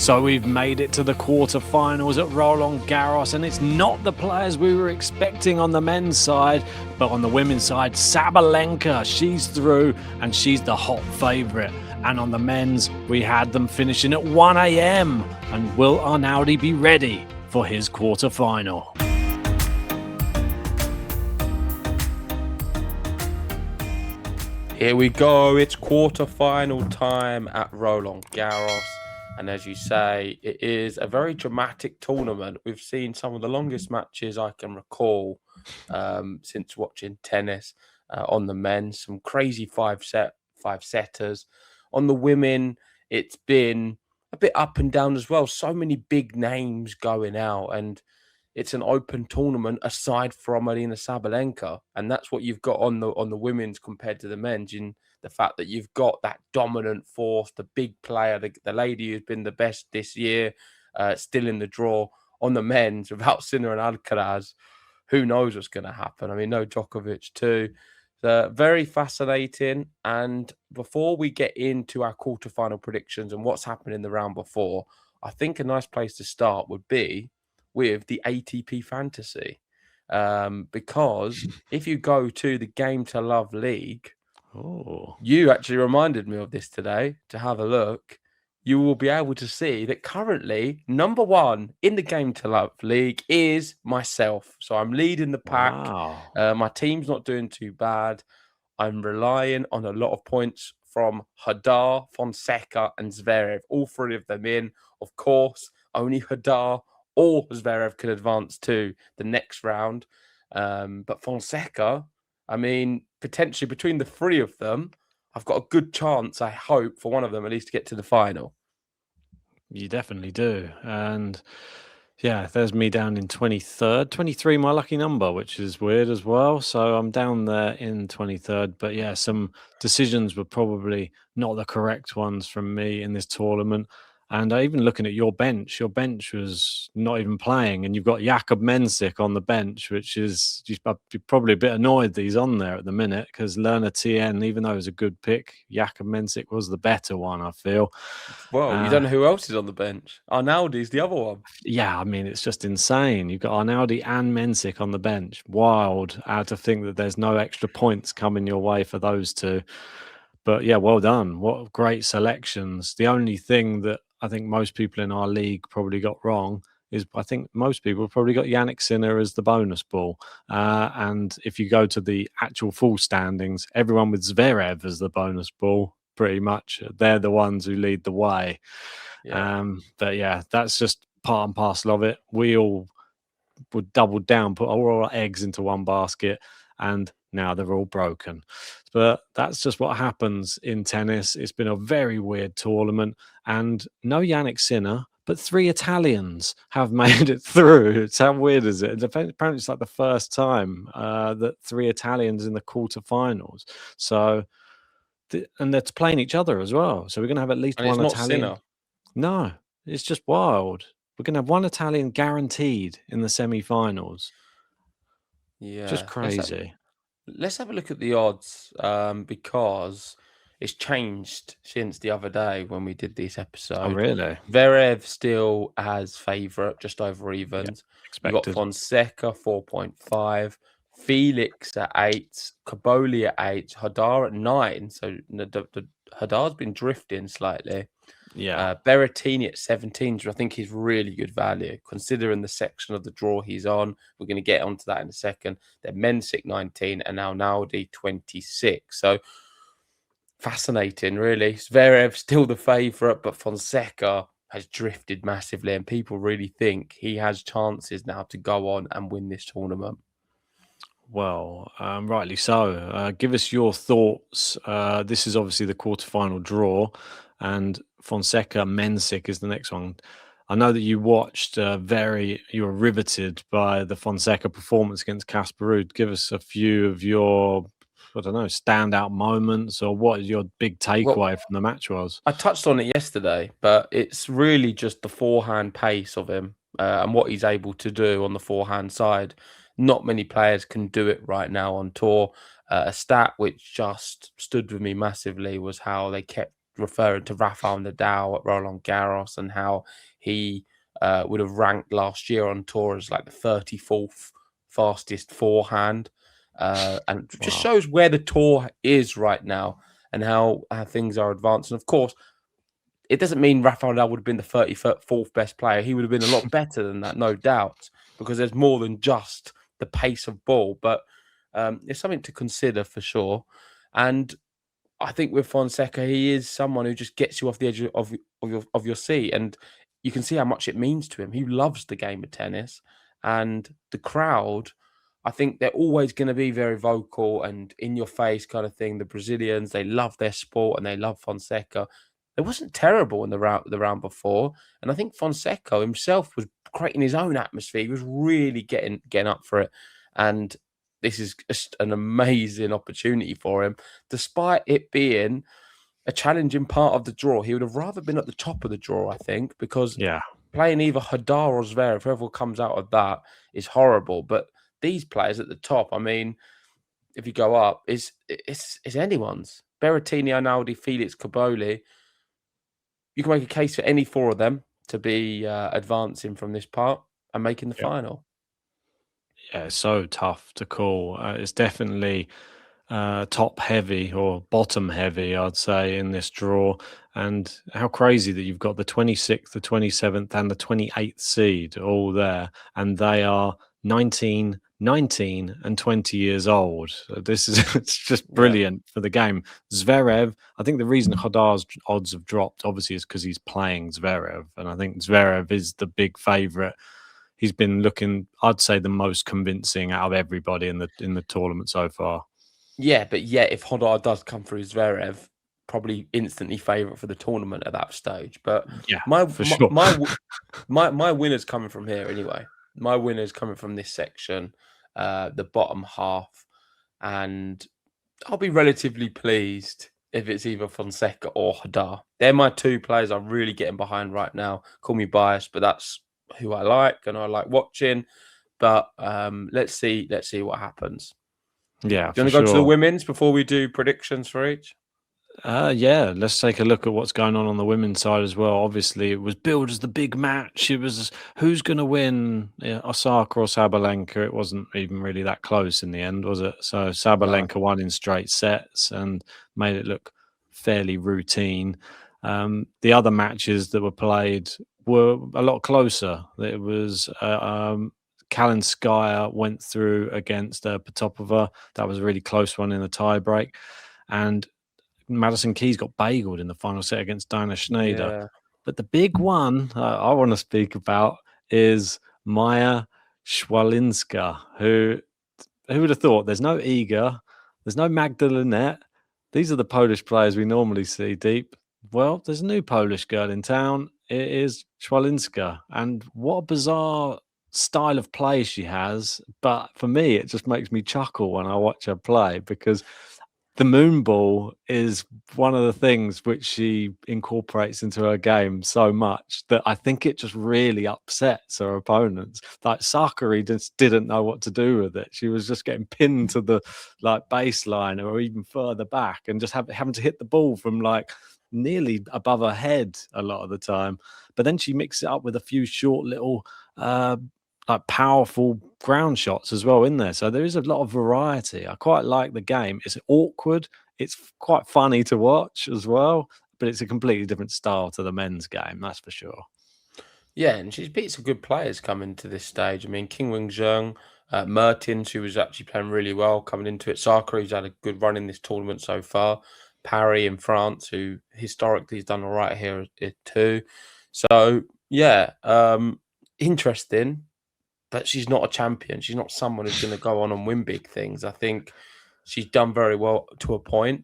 So we've made it to the quarterfinals at Roland Garros, and it's not the players we were expecting on the men's side, but on the women's side, Sabalenka, she's through and she's the hot favourite. And on the men's, we had them finishing at 1 a.m. And will Arnaudi be ready for his quarterfinal? Here we go. It's quarterfinal time at Roland Garros. And as you say, it is a very dramatic tournament. We've seen some of the longest matches I can recall since watching tennis on the men. Some crazy five setters. On the women, it's been a bit up and down as well. So many big names going out, and it's an open tournament aside from Alina Sabalenka, and that's what you've got on the women's compared to the men's. In the fact that you've got that dominant force, the big player, the lady who's been the best this year, still in the draw. On the men's, without Sinner and Alcaraz, who knows what's going to happen? I mean, no Djokovic too. Very fascinating. And before we get into our quarterfinal predictions and what's happened in the round before, I think a nice place to start would be with the ATP Fantasy. Because if you go to the Game to Love League, you actually reminded me of this today to have a look. You will be able to see that currently number one in the Game to Love League is myself. So I'm leading the pack. Wow. My team's not doing too bad. I'm relying on a lot of points from Hadar, Fonseca, and Zverev. All three of them in. Of course, only Hadar or Zverev can advance to the next round. But Fonseca, I mean, potentially between the three of them, I've got a good chance, I hope, for one of them at least to get to the final. You definitely do. And yeah, there's me down in 23rd. 23, my lucky number, which is weird as well. So I'm down there in 23rd. But yeah, some decisions were probably not the correct ones from me in this tournament. And even looking at your bench was not even playing. And you've got Jakub Mensik on the bench, which is you're probably a bit annoyed that he's on there at the minute because Lerner TN, even though it was a good pick, Jakub Mensik was the better one, I feel. Well, you don't know who else is on the bench. Arnaldi's the other one. Yeah, I mean, it's just insane. You've got Arnaudi and Mensik on the bench. Wild to think that there's no extra points coming your way for those two. But yeah, well done. What great selections. The only thing that I think most people in our league probably got wrong is I think most people probably got Yannick Sinner as the bonus ball. And if you go to the actual full standings, everyone with Zverev as the bonus ball, pretty much, they're the ones who lead the way. Yeah. But yeah, that's just part and parcel of it. We all would double down, put all our eggs into one basket, and now they're all broken. But that's just what happens in tennis. It's been a very weird tournament, and no Yannick Sinner, but 3 Italians have made it through. It's how weird is it? Apparently, it's like the first time that 3 Italians in the quarterfinals. So, and they're playing each other as well. So we're going to have at least one Italian. Sinner. No, it's just wild. We're going to have one Italian guaranteed in the semi-finals. Yeah, just crazy. Let's have a look at the odds because it's changed since the other day when we did this episode. Oh, really? Zverev still as favourite, just over evens. Yeah, You've got Fonseca 4.5, Felix at 8, Caboli at 8, Hadar at 9. So the Hadar's been drifting slightly. Yeah. Berrettini at 17, which I think is really good value, considering the section of the draw he's on. We're going to get onto that in a second. Then Mensik 19 and now Arnaudi 26. So fascinating, really. Zverev still the favourite, but Fonseca has drifted massively, and people really think he has chances now to go on and win this tournament. Well, rightly so. Give us your thoughts. This is obviously the quarterfinal draw, and Fonseca Mensik is the next one. I know that you watched you were riveted by the Fonseca performance against Casper Ruud. Give us a few of your, I don't know, standout moments, or what your big takeaway from the match was. I touched on it yesterday, but it's really just the forehand pace of him and what he's able to do on the forehand side. Not many players can do it right now on tour. A stat which just stood with me massively was how they kept referring to Rafael Nadal at Roland Garros and how he would have ranked last year on tour as like the 34th fastest forehand. And it just Wow. shows where the tour is right now and how things are advancing. Of course, it doesn't mean Rafael Nadal would have been the 34th best player. He would have been a lot better than that, no doubt, because there's more than just the pace of ball. But it's something to consider for sure. And I think with Fonseca, he is someone who just gets you off the edge of your seat, and you can see how much it means to him. He loves the game of tennis, and the crowd. I think they're always going to be very vocal and in your face kind of thing. The Brazilians, they love their sport and they love Fonseca. It wasn't terrible in the round before, and I think Fonseca himself was creating his own atmosphere. He was really getting up for it, and this is just an amazing opportunity for him, despite it being a challenging part of the draw. He would have rather been at the top of the draw, I think, because Yeah. playing either Hadar or Zverev, whoever comes out of that, is horrible. But these players at the top, I mean, if you go up, it's anyone's. Berrettini, Arnaldi, Felix, Caboli. You can make a case for any four of them to be advancing from this part and making the Yeah. final. Yeah, it's so tough to call. It's definitely top heavy or bottom heavy, I'd say, in this draw. And how crazy that you've got the 26th, the 27th, and the 28th seed all there, and they are 19, 19, and 20 years old. So this is it's just Yeah. brilliant for the game. Zverev, I think the reason Hadar's odds have dropped, obviously, is because he's playing Zverev, and I think Zverev is the big favourite. He's been looking, I'd say, the most convincing out of everybody in the tournament so far. Yeah, but yet if Hodar does come through Zverev, probably instantly favourite for the tournament at that stage. But Yeah, my for my sure. my winner's coming from here anyway. My winner's coming from this section, the bottom half, and I'll be relatively pleased if it's either Fonseca or Hadar. They're my two players I'm really getting behind right now. Call me biased, but that's who I like and I like watching. But let's see what happens. Yeah, Do you for want to go to the sure. women's before we do predictions for each? Yeah, let's take a look at what's going on the women's side as well. Obviously, it was billed as the big match. It was who's going to win, Osaka or Sabalenka. It wasn't even really that close in the end, was it? So No. Sabalenka won in straight sets and made it look fairly routine. The other matches that were played were a lot closer. It was Kalinskaya went through against Potapova. That was a really close one in the tiebreak. And Madison Keys got bageled in the final set against Dinah Schneider. Yeah. But the big one I want to speak about is Maya Schwalinska, who would have thought there's no Iga, there's no Magdalene. These are the Polish players we normally see deep. Well, there's a new Polish girl in town. It is Schwalinska. And what a bizarre style of play she has. But for me, it just makes me chuckle when I watch her play because the moon ball is one of the things which she incorporates into her game so much that I think it just really upsets her opponents. Like Sakari just didn't know what to do with it. She was just getting pinned to the baseline or even further back and just having to hit the ball from nearly above her head a lot of the time. But then she mixed it up with a few short little powerful ground shots as well in there. So there is a lot of variety. I quite like the game. It's awkward. It's quite funny to watch as well, but it's a completely different style to the men's game, that's for sure. Yeah, and she's beat some good players coming to this stage. I mean, King Wing Zheng, Mertens, who was actually playing really well coming into it. Sakari's had a good run in this tournament so far. Parry in France, who historically has done all right here too. So, yeah, interesting. But she's not a champion. She's not someone who's going to go on and win big things. I think she's done very well to a point,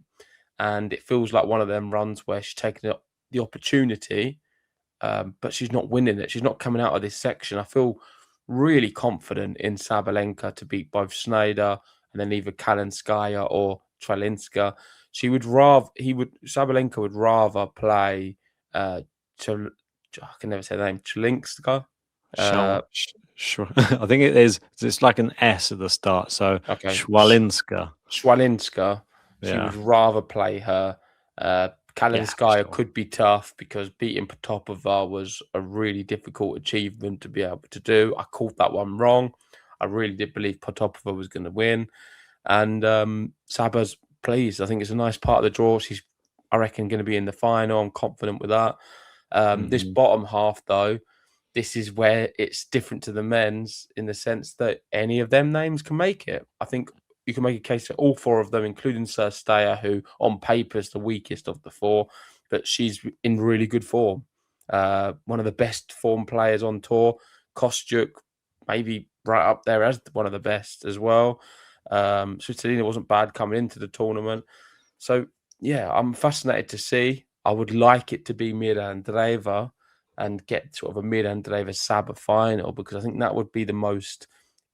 and it feels like one of them runs where she's taking the opportunity, but she's not winning it. She's not coming out of this section. I feel really confident in Sabalenka to beat both Schneider and then either Kalinskaya or Tralinska. Sabalenka would rather play I can never say the name, Tralinska. I think it is. It's like an S at the start. So Okay. Schwalinska. Schwalinska. She Yeah. would rather play her Yeah, for Kalinskaya sure. could be tough because beating Potapova was a really difficult achievement to be able to do. I called that one wrong. I really did believe Potapova was going to win. And Saba's pleased. I think it's a nice part of the draw. She's, I reckon, going to be in the final. I'm confident with that. This Mhm. bottom half, though, this is where it's different to the men's in the sense that any of them names can make it. I think you can make a case for all four of them, including Sir Stayer, who on paper is the weakest of the four, but she's in really good form. One of the best form players on tour. Kostyuk, maybe right up there as one of the best as well. Svitolina wasn't bad coming into the tournament. So, yeah, I'm fascinated to see. I would like it to be Mira Andreeva and get sort of a Mira Andreeva Saba final because I think that would be the most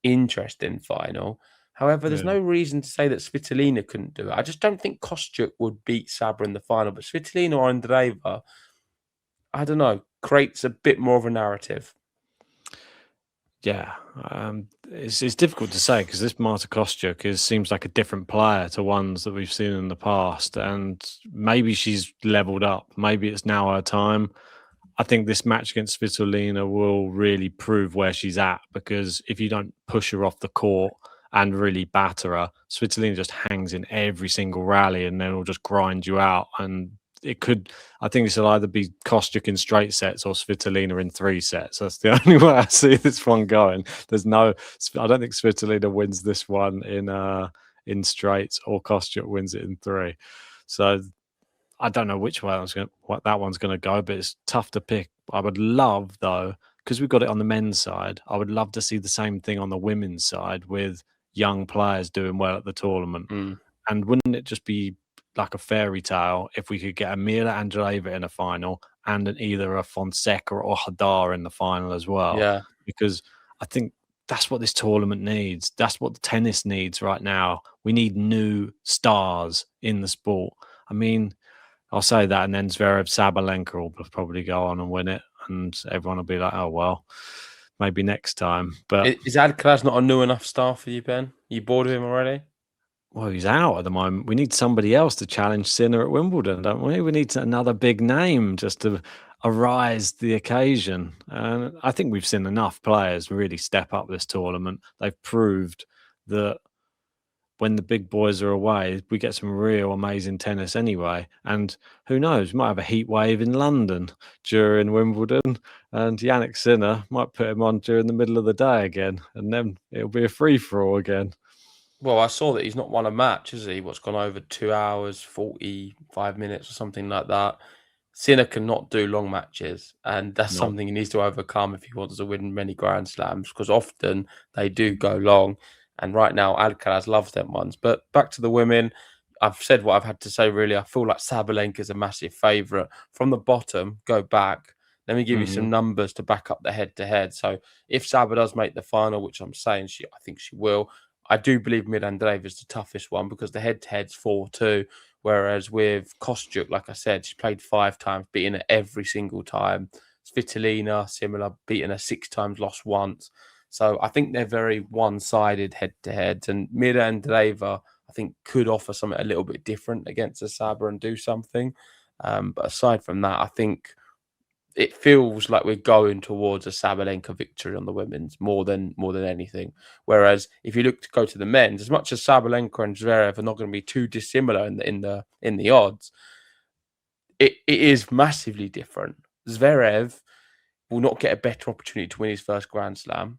interesting final. However, there's Yeah. no reason to say that Svitolina couldn't do it. I just don't think Kostyuk would beat Saba in the final, but Svitolina or Andreeva, I don't know, creates a bit more of a narrative. Yeah, it's difficult to say because this Marta Kostyuk seems like a different player to ones that we've seen in the past, and maybe she's leveled up. Maybe it's now her time. I think this match against Svitolina will really prove where she's at because if you don't push her off the court and really batter her, Svitolina just hangs in every single rally and then will just grind you out. And it could, I think this will either be Kostyuk in straight sets or Svitolina in 3 sets. That's the only way I see this one going. I don't think Svitolina wins this one in straights or Kostyuk wins it in 3. So I don't know which way what that one's going to go, but it's tough to pick. I would love, though, because we've got it on the men's side, I would love to see the same thing on the women's side with young players doing well at the tournament. Mm, And wouldn't it just be like a fairy tale if we could get a Mira Andreeva in a final and either a Fonseca or Hadar in the final as well? yeah. Because I think that's what this tournament needs. That's what the tennis needs right now. We need new stars in the sport. I mean, I'll say that, and then Zverev Sabalenka will probably go on and win it, and everyone will be like, "Oh well, maybe next time." But Is Alcaraz not a new enough star for you, Ben? You bored of him already? well, he's out at the moment. We need somebody else to challenge Sinner at Wimbledon, don't we? We need another big name just to arise the occasion. And I think we've seen enough players really step up this tournament. They've proved that when the big boys are away, we get some real amazing tennis anyway. And who knows, we might have a heat wave in London during Wimbledon, and Yannick Sinner might put him on during the middle of the day again, and then it'll be a free for all again. Well, I saw that he's not won a match, has he? What's gone over 2 hours, 45 minutes or something like that. Sinner cannot do long matches, and that's No. something he needs to overcome if he wants to win many Grand Slams, because often they do go long. And right now, Alcaraz loves them ones. But back to the women, I've said what I've had to say, really. I feel like Sabalenka is a massive favourite. From the bottom, go back. Let me give you Mhm. some numbers to back up the head-to-head. So if Saba does make the final, which I'm saying I think she will, I do believe Mirandreeva is the toughest one because the head-to-head's 4-2. Whereas with Kostyuk, like I said, she's played 5 times, beaten her every single time. Svitolina, similar, beaten her 6 times, lost once. So I think they're very one-sided head-to-head. And Mirandreeva, I think, could offer something a little bit different against a Saba and do something. But aside from that, I think it feels like we're going towards a Sabalenka victory on the women's more than anything. Whereas if you look to go to the men's, as much as Sabalenka and Zverev are not going to be too dissimilar in the odds, it is massively different. Zverev will not get a better opportunity to win his first Grand Slam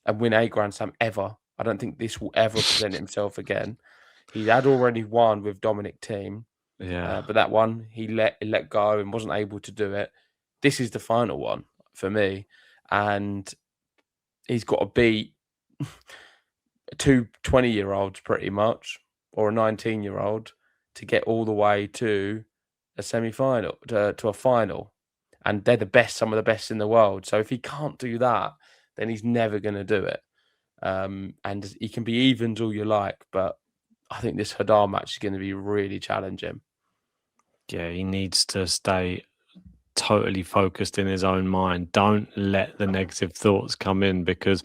and win a Grand Slam ever. I don't think this will ever present himself again. He had already won with Dominic Thiem, Yeah. but that one he let go and wasn't able to do it. This is the final one for me, and he's got to beat two 20-year-olds pretty much, or a 19-year-old to get all the way to a semi-final, to a final. And they're some of the best in the world. So if he can't do that, then he's never going to do it. And he can be evens all you like, but I think this Hadar match is going to be really challenging. Yeah, he needs to stay totally focused in his own mind. Don't let the negative thoughts come in because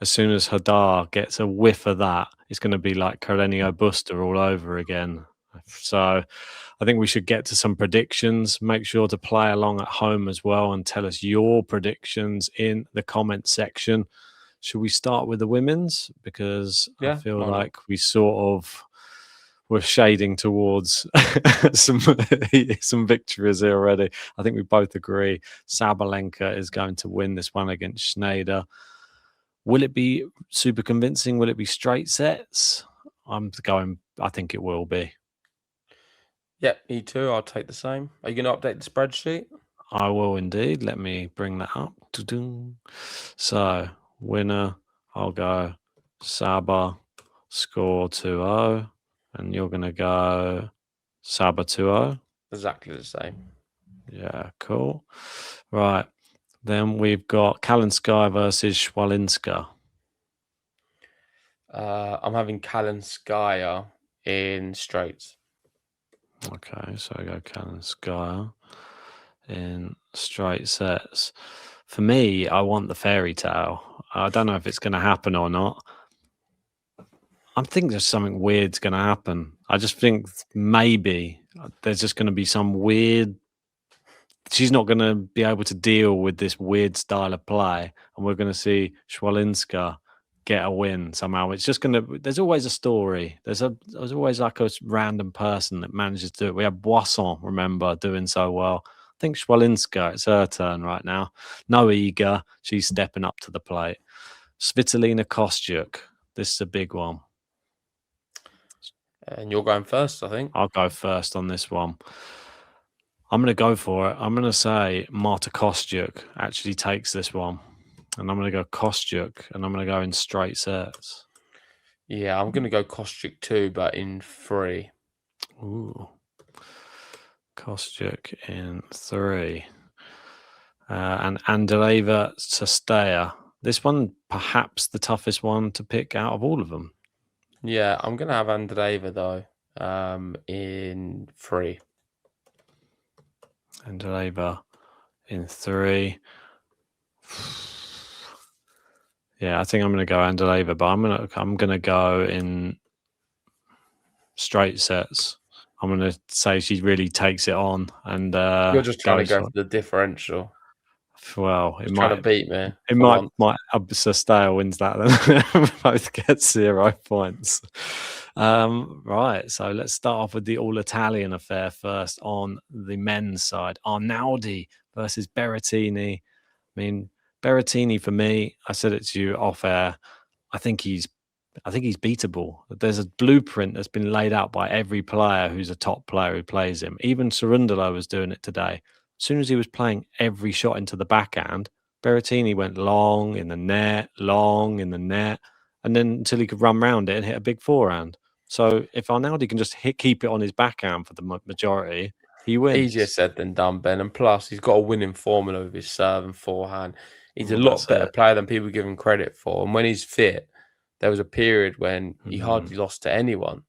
as soon as Hadar gets a whiff of that, it's going to be like Carlenio Busta all over again. So I think we should get to some predictions. Make sure to play along at home as well and tell us your predictions in the comment section. Should we start with the women's? Because I feel why not? like we sort of were shading towards some victories here already. I think we both agree Sabalenka is going to win this one against Schneider. Will it be super convincing? Will it be straight sets? I think it will be. Yeah, me too. I'll take the same. Are you going to update the spreadsheet? I will indeed. Let me bring that up. So, winner, I'll go Saba, score 2-0. And you're going to go Saba 2-0. Exactly the same. Yeah, cool. Right. Then we've got Kalinskaya versus Schwalinska. I'm having Kalinskaya in straights. Okay, so I go Kalinskaya in straight sets. For me, I want the fairy tale. I don't know if it's going to happen or not. I think there's something weird's going to happen. I just think maybe there's just going to be some weird. She's not going to be able to deal with this weird style of play, and we're going to see Schwalinska get a win somehow. It's just going to. There's always a story. There's always like a random person that manages to do it. We have Boisson, remember, doing so well. I think Schwalinska, it's her turn right now. No Iga, she's stepping up to the plate. Svitolina Kostyuk, this is a big one. And you're going first, I think. I'll go first on this one. I'm going to go for it. I'm going to say Marta Kostyuk actually takes this one. And I'm going to go Kostyuk, and I'm going to go in straight sets. Yeah, I'm going to go Kostyuk too, but in 3. Ooh. Kostyuk in 3. And Andreeva Sestaya. This one, perhaps the toughest one to pick out of all of them. Yeah, I'm going to have Andreeva, though, in 3. Andreeva in 3. Yeah, I think I'm going to go Andreeva, but I'm going to go in straight sets. I'm going to say she really takes it on, and You're just trying to go for the differential. Well, it just might trying to beat me. It might Sestaya wins that then. Both get 0 points. Right, so let's start off with the all-Italian affair first on the men's side. Arnaldi versus Berrettini. I mean, Berrettini, for me, I said it to you off air, I think he's beatable. There's a blueprint that's been laid out by every player who's a top player who plays him. Even Cerundolo was doing it today. As soon as he was playing every shot into the backhand, Berrettini went long in the net, and then until he could run round it and hit a big forehand. So if Arnaldi can just keep it on his backhand for the majority, he wins. Easier said than done, Ben. And plus, he's got a winning formula with his serve and forehand. He's a lot better player than people give him credit for. And when he's fit, there was a period when he hardly lost to anyone.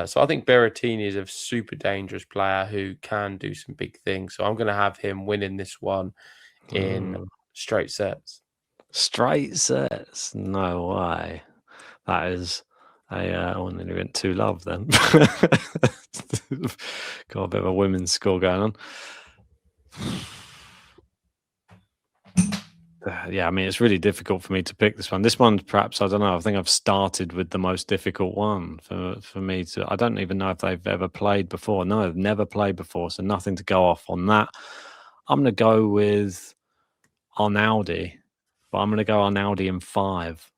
So I think Berrettini is a super dangerous player who can do some big things. So I'm going to have him winning this one in straight sets. Straight sets? No way. That is nearly went 2-love then. Got a bit of a women's score going on. Yeah, I mean, it's really difficult for me to pick this one. This one, perhaps, I don't know. I think I've started with the most difficult one for me to. I don't even know if they've ever played before. No, they've never played before, so nothing to go off on that. I'm going to go with Arnaldi, but I'm going to go Arnaldi in 5.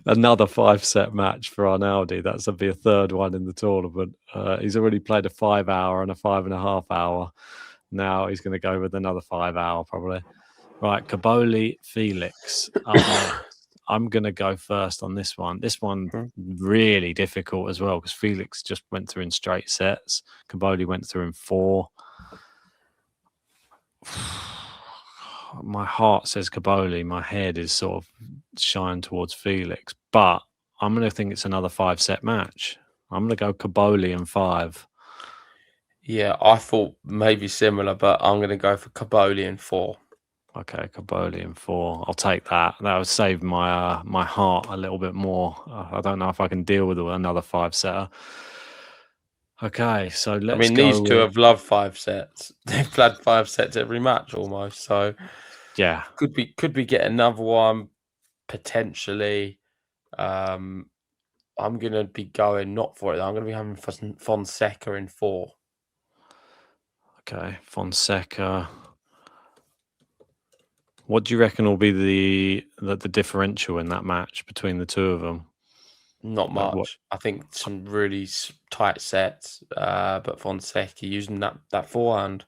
Another 5-set match for Arnaldi. That's going to be a third one in the tournament. He's already played a 5-hour and a 5.5 hour. Now he's going to go with another 5-hour probably. Right, Caboli, Felix. I'm going to go first on this one. This one really difficult as well because Felix just went through in straight sets. Caboli went through in 4. My heart says Caboli. My head is sort of shying towards Felix, but I'm going to think it's another 5-set match. I'm going to go Caboli in 5. Yeah, I thought maybe similar, but I'm going to go for Caboli in 4. Okay, Caboli in 4. I'll take that. That would save my my heart a little bit more. I don't know if I can deal with another 5-setter. Okay, so I let's mean, go these two with have loved 5 sets. They've had 5 sets every match almost. So yeah. could we get another one potentially? Um, I'm gonna be going not for it. I'm gonna be having Fonseca in 4. Okay, Fonseca. What do you reckon will be the differential in that match between the two of them? Not Like what? much. I think some really tight sets, but Fonseca using that forehand.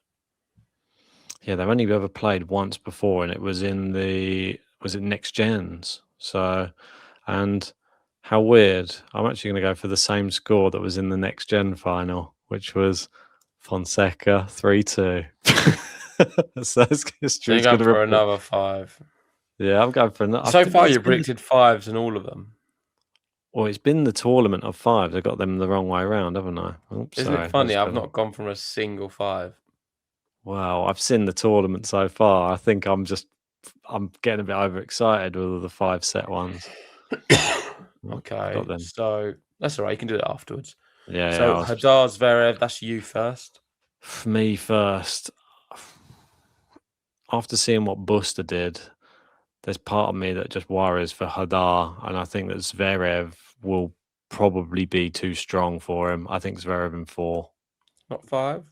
Yeah, they've only ever played once before, and it was was it Next Gens? So, and how weird! I'm actually going to go for the same score that was in the Next Gen final, which was Fonseca 3-2. So So you're history's going going to for repeat. another 5. Yeah, I'm going for another. I So think far, it's you been predicted 5s in all of them. well, it's been the tournament of 5s. I got them the wrong way around, haven't I? Oops, Isn't it sorry. I funny? just I've got not gone from a single 5. wow. I've seen the tournament so far. I think I'm getting a bit overexcited with all the 5-set ones. I Okay, got them. so that's all right. You can do it afterwards. Yeah, So Hadar Zverev, that's you first. for me first. After seeing what Buster did, there's part of me that just worries for Hadar, and I think that Zverev will probably be too strong for him. I think Zverev in 4. Not 5.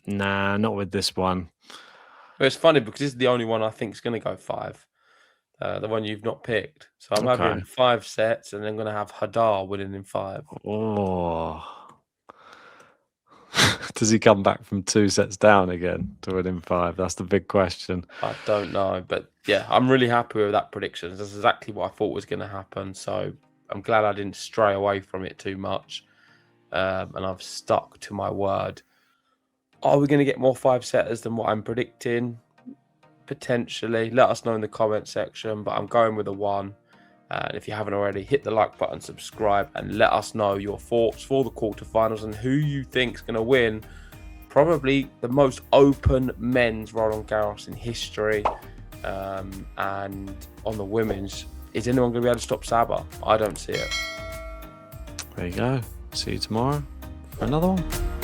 Nah, not with this one. But it's funny because this is the only one I think is going to go 5. The one you've not picked. So I'm Okay. having 5 sets, and then going to have Hadar winning in 5. Oh. Does he come back from 2 sets down again to win in 5? That's the big question. I don't know, but yeah, I'm really happy with that prediction. That's exactly what I thought was going to happen. So I'm glad I didn't stray away from it too much, and I've stuck to my word. Are we going to get more 5-setters than what I'm predicting? Potentially. Let us know in the comment section, but I'm going with a 1. And if you haven't already, hit the like button, subscribe, and let us know your thoughts for the quarterfinals and who you think's going to win. Probably the most open men's Roland Garros in history. And on the women's, is anyone going to be able to stop Saber? I don't see it. There you go. See you tomorrow for another one.